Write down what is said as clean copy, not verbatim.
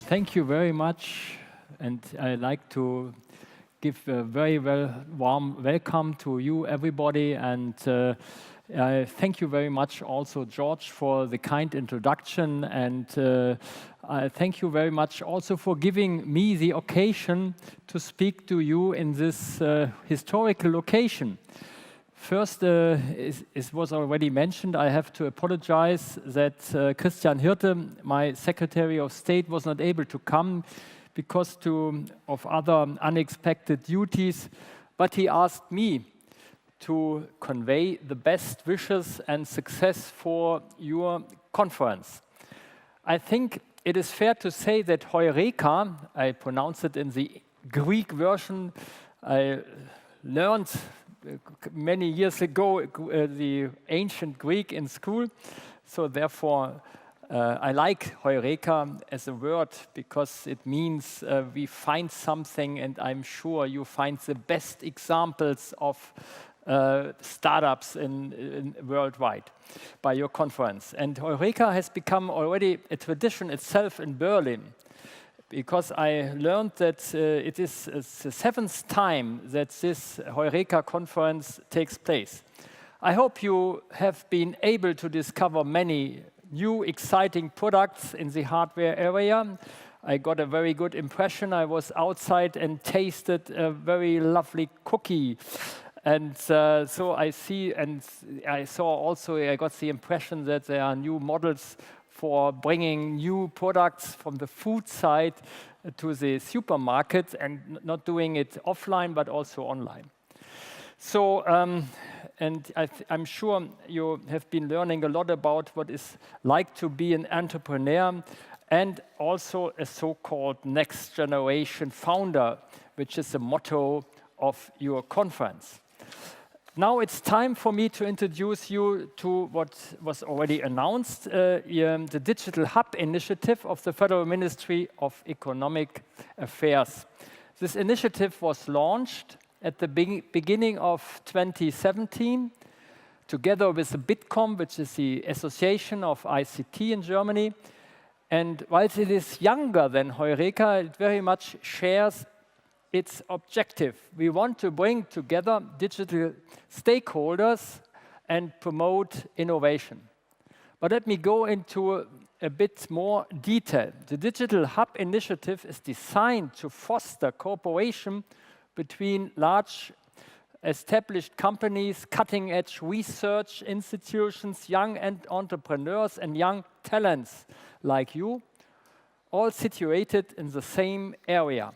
Thank you very much, and I'd like to give a very warm welcome to you, everybody, and thank you very much also, George, for the kind introduction, and thank you very much also for giving me the occasion to speak to you in this historical location. First, it was already mentioned, I have to apologize that Christian Hirte, my Secretary of State, was not able to come because of other unexpected duties, but he asked me to convey the best wishes and success for your conference. I think it is fair to say that Heureka, I pronounce it in the Greek version, I learned many years ago the ancient Greek in school, so therefore I like Heureka as a word because it means we find something, and I'm sure you find the best examples of startups in worldwide by your conference. And Heureka has become already a tradition itself in Berlin, because I learned that it is the 7th time that this Heureka conference takes place. I hope you have been able to discover many new exciting products in the hardware area. I got a very good impression. I was outside and tasted a very lovely cookie. And so I see, and I saw also, I got the impression that there are new models for bringing new products from the food side to the supermarket, and not doing it offline, but also online. So, and I'm sure you have been learning a lot about what it's like to be an entrepreneur, and also a so-called next generation founder, which is the motto of your conference. Now it's time for me to introduce you to what was already announced, the Digital Hub initiative of the Federal Ministry of Economic Affairs. This initiative was launched at the beginning of 2017, together with the Bitkom, which is the Association of ICT in Germany. And while it is younger than Heureka, it very much shares its objective. We want to bring together digital stakeholders and promote innovation. But let me go into a bit more detail. The Digital Hub initiative is designed to foster cooperation between large established companies, cutting-edge research institutions, young entrepreneurs, and young talents like you, all situated in the same area.